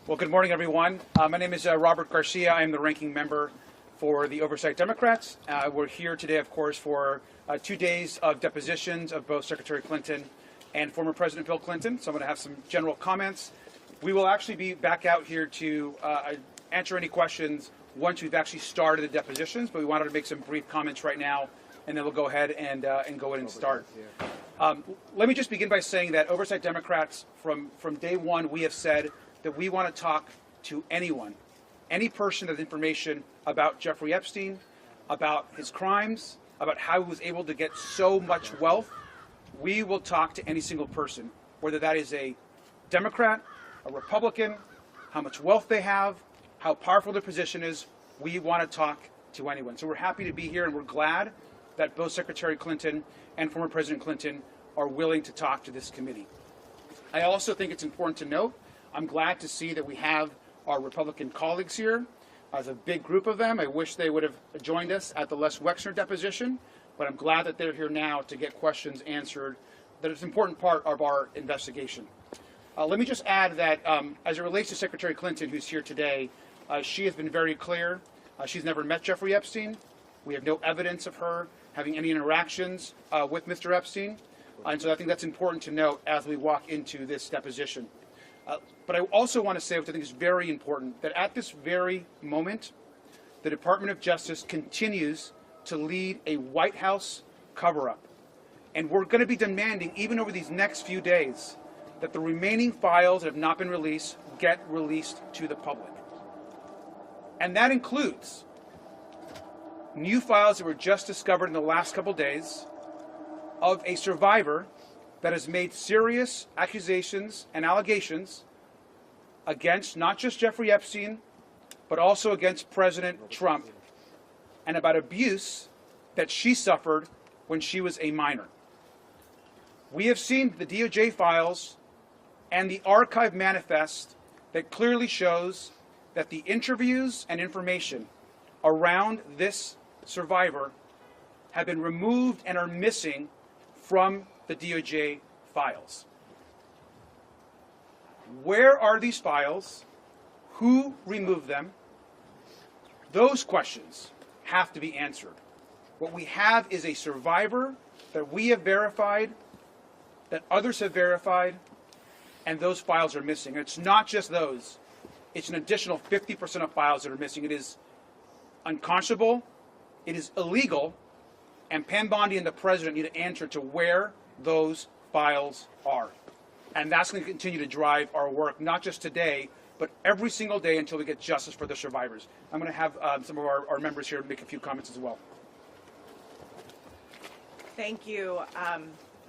Well, good morning, everyone. My name is Robert Garcia. I am the ranking member for the Oversight Democrats. We're here today, of course, for 2 days of depositions of both Secretary Clinton and former President Bill Clinton. So I'm going to have some general comments. We will actually be back out here to answer any questions once we've actually started the depositions, but we wanted to make some brief comments right now, and then we'll go ahead and go in and start. Let me just begin by saying that Oversight Democrats, from day one, we have said that we want to talk to anyone, any person with information about Jeffrey Epstein, about his crimes, about how he was able to get so much wealth. We will talk to any single person, whether that is a Democrat, a Republican, how much wealth they have, how powerful their position is. We want to talk to anyone. So we're happy to be here, and we're glad that both Secretary Clinton and former President Clinton are willing to talk to this committee. I also think it's important to note, I'm glad to see that we have our Republican colleagues here. As a big group of them, I wish they would have joined us at the Les Wexner deposition, but I'm glad that they're here now to get questions answered. That is an important part of our investigation. Let me just add that as it relates to Secretary Clinton, who's here today, she has been very clear. She's never met Jeffrey Epstein. We have no evidence of her having any interactions with Mr. Epstein. And so I think that's important to note as we walk into this deposition. But I also want to say, which I think is very important, that at this very moment, the Department of Justice continues to lead a White House cover-up. And we're going to be demanding, even over these next few days, that the remaining files that have not been released get released to the public. And that includes new files that were just discovered in the last couple days of a survivor that has made serious accusations and allegations against not just Jeffrey Epstein, but also against President Trump, and about abuse that she suffered when she was a minor. We have seen the DOJ files and the archive manifest that clearly shows that the interviews and information around this survivor have been removed and are missing from the DOJ files. Where are these files? Who removed them? Those questions have to be answered. What we have is a survivor that we have verified, that others have verified, and those files are missing. And it's not just those. It's an additional 50% of files that are missing. It is unconscionable, it is illegal, and Pam Bondi and the President need to answer to where those files are. And that's going to continue to drive our work, not just today, but every single day until we get justice for the survivors. I'm going to have some of our members here make a few comments as well. Thank you.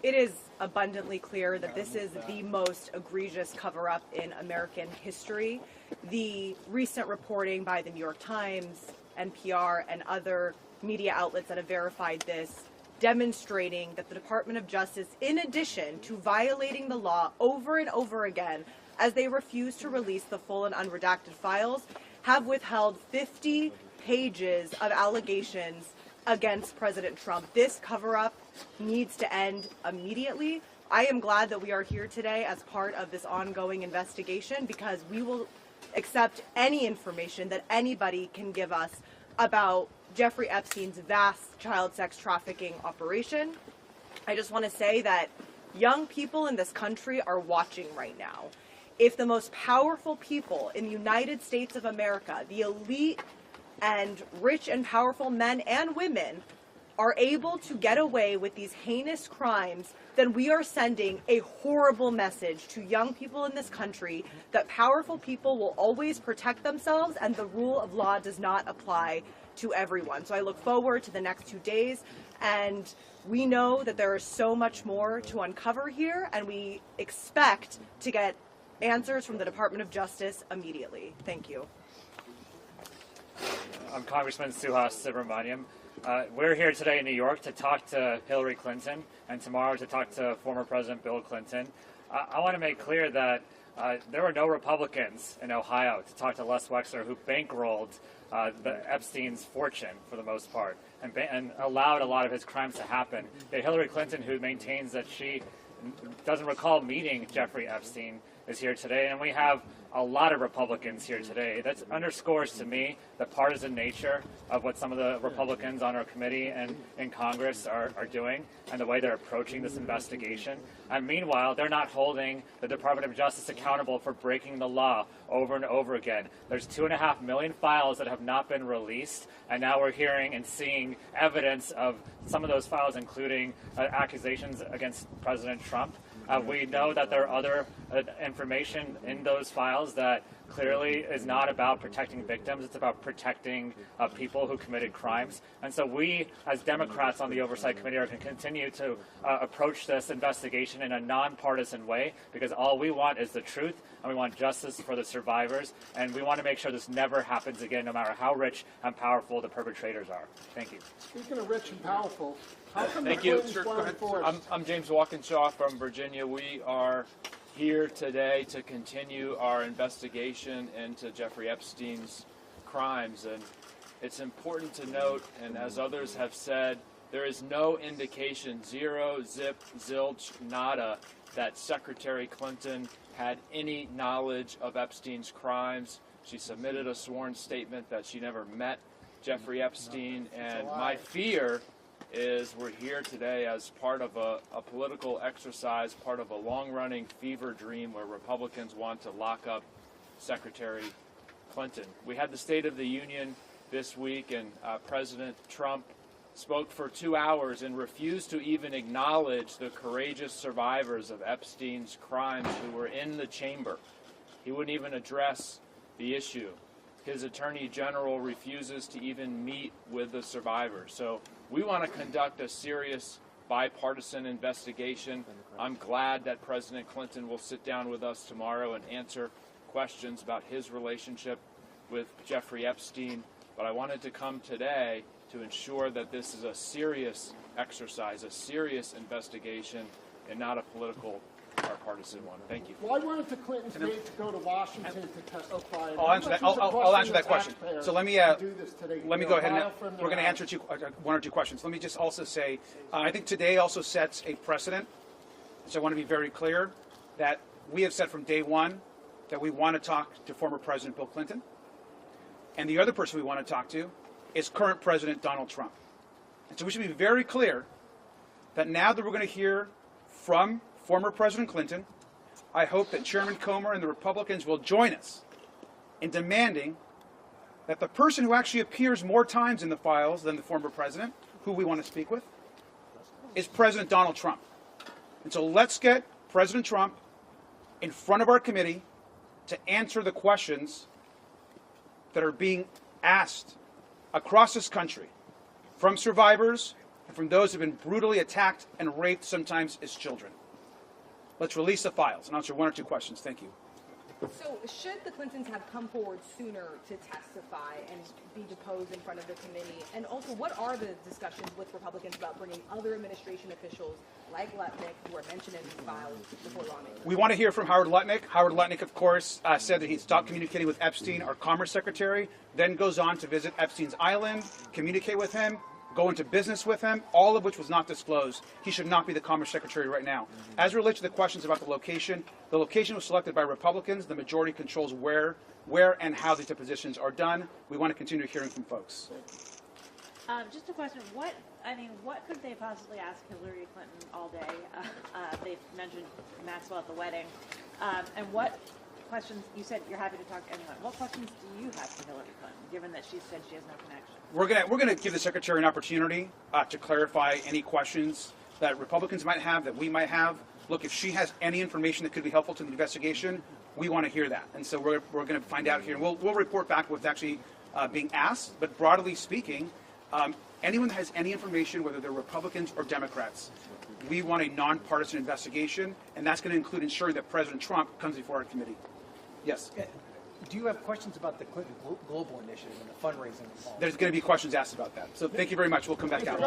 It is abundantly clear that this is the most egregious cover-up in American history. The recent reporting by the New York Times, NPR, and other media outlets that have verified this, demonstrating that the Department of Justice, in addition to violating the law over and over again, as they refuse to release the full and unredacted files, have withheld 50 pages of allegations against President Trump. This cover-up needs to end immediately. I am glad that we are here today as part of this ongoing investigation, because we will accept any information that anybody can give us about Jeffrey Epstein's vast child sex trafficking operation. I just want to say that young people in this country are watching right now. If the most powerful people in the United States of America, the elite and rich and powerful men and women, are able to get away with these heinous crimes, then we are sending a horrible message to young people in this country that powerful people will always protect themselves and the rule of law does not apply to everyone. So I look forward to the next 2 days, and we know that there is so much more to uncover here, and we expect to get answers from the Department of Justice immediately. Thank you. I'm Congressman Suhas Subramaniam. We're here today in New York to talk to Hillary Clinton, and tomorrow to talk to former President Bill Clinton. I want to make clear that there were no Republicans in Ohio to talk to Les Wexner, who bankrolled the Epstein's fortune for the most part, and allowed a lot of his crimes to happen. Hillary Clinton, who maintains that she doesn't recall meeting Jeffrey Epstein, is here today, and we have a lot of Republicans here today. That underscores to me the partisan nature of what some of the Republicans on our committee and in Congress are doing and the way they're approaching this investigation. And meanwhile, they're not holding the Department of Justice accountable for breaking the law over and over again. There's 2.5 million files that have not been released, and now we're hearing and seeing evidence of some of those files, including accusations against President Trump. We know that there are other information in those files that clearly is not about protecting victims. It's about protecting people who committed crimes. And so we, as Democrats on the Oversight Committee, are going to continue to approach this investigation in a nonpartisan way, because all we want is the truth, and we want justice for the survivors, and we want to make sure this never happens again, no matter how rich and powerful the perpetrators are. Thank you. Speaking of rich and powerful, how come Thank the you. Clintons weren't enforced? I'm James Walkinshaw from Virginia. We are here today to continue our investigation into Jeffrey Epstein's crimes. And it's important to note, and as others have said, there is no indication, zero, zip, zilch, nada, that Secretary Clinton had any knowledge of Epstein's crimes. She submitted a sworn statement that she never met Jeffrey Epstein, and my fear is we're here today as part of a political exercise, part of a long-running fever dream where Republicans want to lock up Secretary Clinton. We had the State of the Union this week, and President Trump spoke for 2 hours and refused to even acknowledge the courageous survivors of Epstein's crimes who were in the chamber. He wouldn't even address the issue. His Attorney General refuses to even meet with the survivors. So we want to conduct a serious bipartisan investigation. I'm glad that President Clinton will sit down with us tomorrow and answer questions about his relationship with Jeffrey Epstein. But I wanted to come today to ensure that this is a serious exercise, a serious investigation, and not a political or partisan one. Thank you. Why weren't the Clintons made to go to Washington to testify? I'll answer that. I'll answer that question. So let me go ahead and we're going to answer one or two questions. Let me just also say, I think today also sets a precedent. So I want to be very clear that we have said from day one that we want to talk to former President Bill Clinton, and the other person we want to talk to is current President Donald Trump. And so we should be very clear that now that we're going to hear from former President Clinton, I hope that Chairman Comer and the Republicans will join us in demanding that the person who actually appears more times in the files than the former president, who we want to speak with, is President Donald Trump. And so let's get President Trump in front of our committee to answer the questions that are being asked across this country from survivors and from those who have been brutally attacked and raped, sometimes as children. Let's release the files and answer one or two questions. Thank you. So should the Clintons have come forward sooner to testify and be deposed in front of the committee? And also, what are the discussions with Republicans about bringing other administration officials like Lutnick, who are mentioned in these files, before lawmakers? We want to hear from Howard Lutnick. Howard Lutnick, of course, said that he stopped communicating with Epstein, our Commerce Secretary, then goes on to visit Epstein's island, communicate with him, go into business with him, all of which was not disclosed. He should not be the Commerce Secretary right now. As it relates to the questions about the location was selected by Republicans. The majority controls where and how these depositions are done. We want to continue hearing from folks. Just a question. What could they possibly ask Hillary Clinton all day? They've mentioned Maxwell at the wedding. And what questions, you said you're happy to talk to anyone. What questions do you have for Hillary Clinton, given that she said she has no connection? We're gonna give the Secretary an opportunity to clarify any questions that Republicans might have, that we might have. Look, if she has any information that could be helpful to the investigation, we want to hear that. And so we're going to find out here. And we'll report back what's actually being asked. But broadly speaking, anyone that has any information, whether they're Republicans or Democrats, we want a nonpartisan investigation, and that's going to include ensuring that President Trump comes before our committee. Yes? Do you have questions about the Clinton Global Initiative and the fundraising? There's going to be questions asked about that. So thank you very much. We'll come back out.